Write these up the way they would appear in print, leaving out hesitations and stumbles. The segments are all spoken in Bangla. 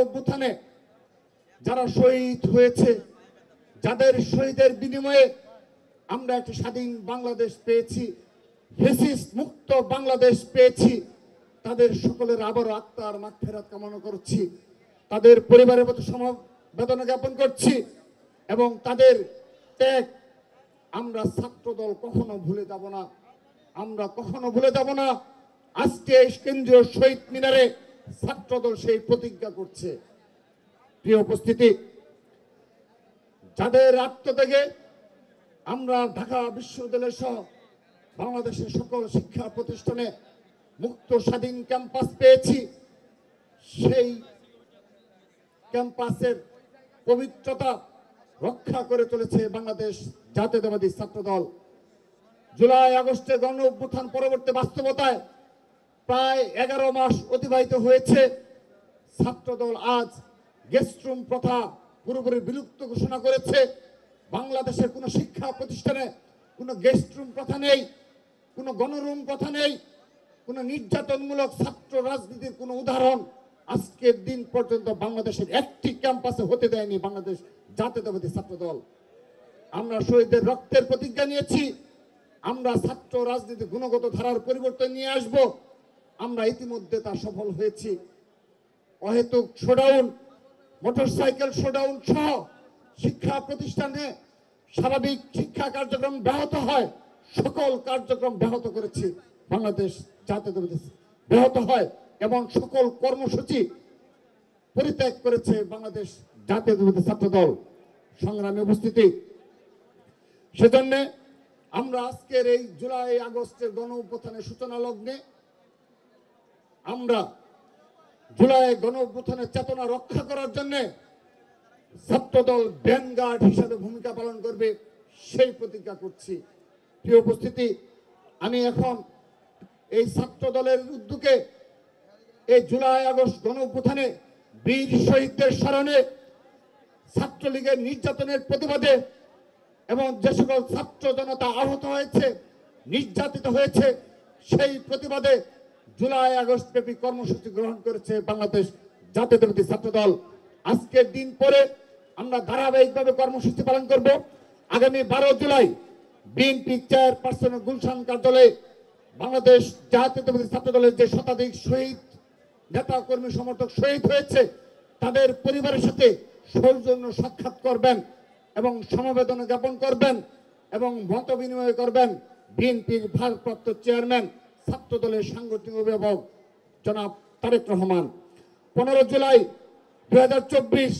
অভ্যুত্থানে যারা শহীদ হয়েছে, যাদের শহীদের বিনিময়ে আমরা একটা স্বাধীন বাংলাদেশ পেয়েছি, ফ্যাসিস্ট মুক্ত বাংলাদেশ পেয়েছি, তাদের সকলের আবারও আত্মার মাগফিরাত কামনা করছি, তাদের পরিবারের প্রতি সমবেদনা জ্ঞাপন করছি এবং তাদের ত্যাগ আমরা ছাত্রদল কখনো ভুলে যাব না, আমরা কখনো ভুলে যাব না। আজকে কেন্দ্রীয় শহীদ মিনারে ছাত্রদল সেই প্রতিজ্ঞা করছে। প্রিয় উপস্থিতি, যাদের আত্মত্যাগে আমরা ঢাকা বিশ্ববিদ্যালয় সহ বাংলাদেশের সকল শিক্ষা প্রতিষ্ঠানে মুক্ত স্বাধীন ক্যাম্পাস পেয়েছি, সেই ক্যাম্পাসের পবিত্রতা রক্ষা করে চলেছে বাংলাদেশ জাতীয়তাবাদী ছাত্রদল। জুলাই আগস্টের গণ অভ্যুত্থান পরবর্তী বাস্তবতায় প্রায় 11 মাস অতিবাহিত হয়েছে। ছাত্রদল আজ গেস্টরুম প্রথা পুরোপুরি বিলুপ্ত ঘোষণা করেছে। বাংলাদেশের কোনো শিক্ষা প্রতিষ্ঠানে কোনো গেস্টরুম প্রথা নেই, কোনো গণরুম প্রথা নেই, কোনো নির্যাতনমূলক ছাত্র রাজনীতির কোনো উদাহরণ আজকের দিন পর্যন্ত বাংলাদেশের একটি ক্যাম্পাসে হতে দেয়নি বাংলাদেশ জাতীয়তাবাদী ছাত্রদল। আমরা শহীদদের রক্তের প্রতিজ্ঞা নিয়েছি, আমরা ছাত্র রাজনীতি গুণগত ধারার পরিবর্তন নিয়ে আসব। আমরা ইতিমধ্যে তা সফল হয়েছি। অহেতুক শোডাউন, মোটরসাইকেল শোডাউন সহ শিক্ষা প্রতিষ্ঠানে স্বাভাবিক শিক্ষা কার্যক্রম ব্যাহত হয়, সকল কার্যক্রম ব্যাহত করেছি বাংলাদেশ জাতীয়তাবাদী ব্যাহত হয় এবং সকল কর্মসূচি পরিত্যাগ করেছে বাংলাদেশ জাতীয়তাবাদী ছাত্রদল। সংগ্রামী উপস্থিতি, সেজন্য আমরা আজকের এই জুলাই আগস্টের গণ অভ্যুত্থানের সূচনা লগ্নে আমরা জুলাই গণ অভ্যুত্থানের চেতনা রক্ষা করার জন্য ছাত্রদল ভ্যানগার্ড হিসাবে ভূমিকা পালন করবে সেই প্রতিজ্ঞা করছি। প্রিয় উপস্থিতি, আমি এখন এই ছাত্রদলের উদ্যোগে এই জুলাই আগস্ট গণ অভ্যুত্থানে বীর শহীদদের স্মরণে, ছাত্রলীগের নির্যাতনের প্রতিবাদে এবং যে সকল ছাত্র জনতা আহত হয়েছে, নির্যাতিত হয়েছে, সেই প্রতিবাদে জুলাই আগস্ট ব্যাপী কর্মসূচি গ্রহণ করেছে বাংলাদেশ জাতীয়তাবাদী ছাত্রদল। আজকের দিন পরে আমরা ধারাবাহিকভাবে কর্মসূচি পালন করব। আগামী 12 জুলাই বিএনপি চেয়ারপারসনের গুলশান কার্যালয়ে বাংলাদেশ জাতীয়তাবাদী ছাত্রদলের যে শতাধিক শহীদ নেতা কর্মী সমর্থক শহীদ হয়েছে তাদের পরিবারের সাথে সৌজন্য সাক্ষাৎ করবেন এবং সমবেদনা জ্ঞাপন করবেন এবং মত বিনিময় করবেন বিএনপির ভারপ্রাপ্ত চেয়ারম্যান ছাত্রদলের সাংগঠনিক অভিভাবক জনাব তারেক রহমান। 15 জুলাই 2024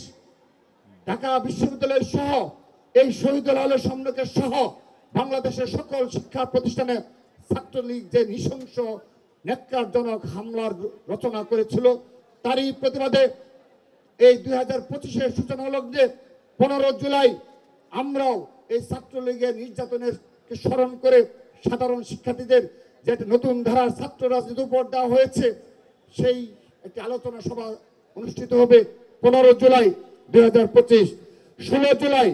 ঢাকা বিশ্ববিদ্যালয় সহ এই শহীদুল আলম সম্রাটের সহ বাংলাদেশের সকল শিক্ষা প্রতিষ্ঠানে ছাত্রলীগ যে নৃশংস ন্যাক্কারজনক হামলার রচনা করেছিল তারই প্রতিবাদে এই 2025-এর সূচনা লগ্নে 15 জুলাই আমরাও এই ছাত্রলীগের নির্যাতনের স্মরণ করে সাধারণ শিক্ষার্থীদের যে নতুন ধারার ছাত্র রাজনীতির উপর দেওয়া হয়েছে সেই একটি আলোচনা সভা অনুষ্ঠিত হবে 15 জুলাই 2025। 16 জুলাই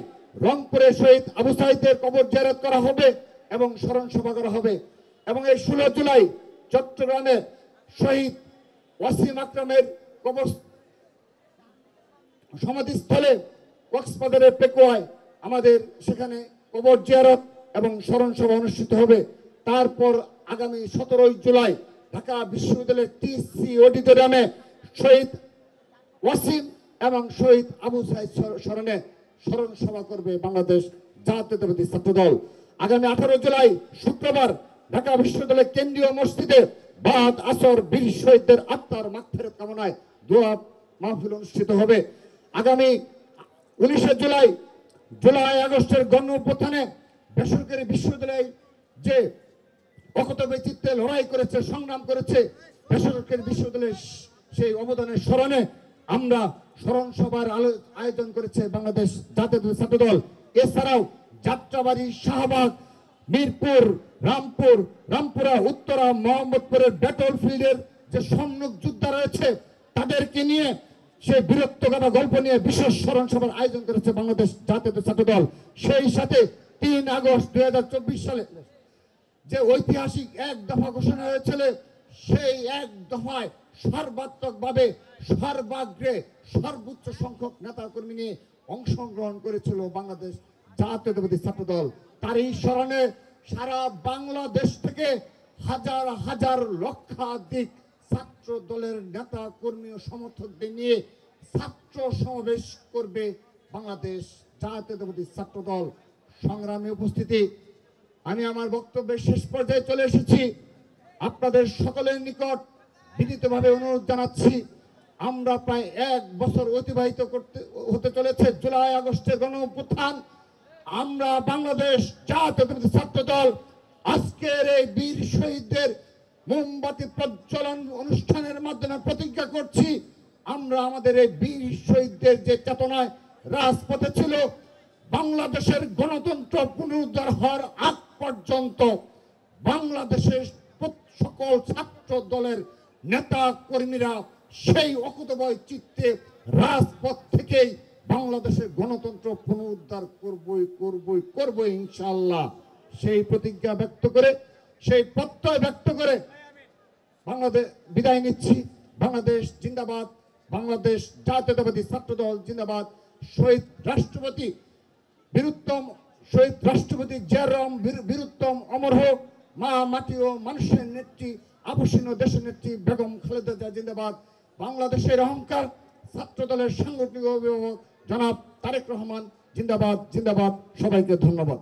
রংপুরে শহীদ আবু সাঈদের কবর জিয়ারত করা হবে এবং স্মরণ সভা করা হবে এবং এই 16 জুলাই চট্টগ্রামে শহীদ ওয়াসিম আকরামের কবর সমাধিস্থলে কক্সবাজারের পেকুয়ায় আমাদের সেখানে কবর জিয়ারত এবং স্মরণ সভা অনুষ্ঠিত হবে। তারপর আগামী 17 জুলাই ঢাকা বিশ্ববিদ্যালয়ের টিসি অডিটোরিয়ামে শহীদ ওয়াসিম এবং শহীদ আবু সাঈদ স্মরণে স্মরণ সভা করবে বাংলাদেশ জাতীয়তাবাদী ছাত্রদল। আগামী 18 জুলাই শুক্রবার ঢাকা বিশ্ববিদ্যালয়ের কেন্দ্রীয় মসজিদে বাদ আসর বীর শহীদদের আত্মার মাগফিরাত কামনায় দোয়া মাহফিল অনুষ্ঠিত হবে। আগামী 19 জুলাই জুলাই আগস্টের গণ অভ্যুত্থানে বেসরকারি বিশ্ববিদ্যালয় যে অকতব্যচিত্তে লড়াই করেছে, সংগ্রাম করেছে, বেসরকারি বিশ্ববিদ্যালয়ের সেই অবদানের স্মরণে আমরা স্মরণ সভার আয়োজন করেছে বাংলাদেশ জাতীয়তাবাদী ছাত্রদল। এছাড়াও যাত্রাবাড়ি, শাহবাগ, মিরপুর, রামপুরা, উত্তরা, মোহাম্মদপুরের ব্যাটল ফিল্ডের যে সম্মুখ যোদ্ধা রয়েছে তাদেরকে নিয়ে সেই বীরত্বগাথা গল্প নিয়ে বিশেষ স্মরণ সভার আয়োজন করেছে বাংলাদেশ জাতীয়তাবাদী ছাত্রদল। সেই সাথে 3 আগস্ট 2024 সালে যে ঐতিহাসিক এক দফা ঘোষণা হয়েছিল সেই এক দফায় সর্বাত্মকভাবে সর্বাগ্রে সর্বোচ্চ সংখ্যক নেতা কর্মী নিয়ে অংশগ্রহণ করেছিল বাংলাদেশ জাতীয়তাবাদী ছাত্র দল। তার এই স্মরণে সারা বাংলাদেশ থেকে হাজার হাজার লক্ষাধিক ছাত্র দলের নেতা কর্মী ও সমর্থকদের নিয়ে ছাত্র সমাবেশ করবে বাংলাদেশ জাতীয়তাবাদী ছাত্র দল। সংগ্রামী উপস্থিতি, আমি আমার বক্তব্যের শেষ পর্যায়ে চলে এসেছি। আপনাদের সকলের নিকট বিনীতভাবে অনুরোধ জানাচ্ছি, আমরা প্রায় 1 বছর অতিবাহিত হতে চলেছে জুলাই আগস্টের গণঅভ্যুত্থান। আমরা বাংলাদেশ জাতীয়তাবাদী ছাত্র দল আজকের এই বীর শহীদদের মোমবাতি প্রজ্বলন অনুষ্ঠানের মাধ্যমে প্রতিজ্ঞা করছি, আমরা আমাদের এই বীর শহীদদের যে চেতনায় রাজপথে ছিল, বাংলাদেশের গণতন্ত্র পুনরুদ্ধার হওয়ার আগ পর্যন্ত বাংলাদেশের সকল ছাত্র দলের নেতা কর্মীরা সেই অকুতোভয় চিত্তে রাজপথ থেকেই বাংলাদেশের গণতন্ত্র পুনরুদ্ধার করবই ইনশাআল্লাহ। সেই প্রতিজ্ঞা ব্যক্ত করে, সেই প্রত্যয় ব্যক্ত করে বাংলাদেশ বিদায় নিচ্ছি। বাংলাদেশ জিন্দাবাদ, বাংলাদেশ জাতীয়তাবাদী ছাত্র দল জিন্দাবাদ। শহীদ রাষ্ট্রপতি জিয়াউর রহমান বীরুত্তম অমর হোক। মা মাটি ও মানুষের নেত্রী, আপসীন দেশের নেত্রী বেগম খালেদা জিয়া জিন্দাবাদ। বাংলাদেশের অহংকার ছাত্র দলের সাংগঠনিক অভিভাবক জনাব তারেক রহমান জিন্দাবাদ জিন্দাবাদ। সবাইকে ধন্যবাদ।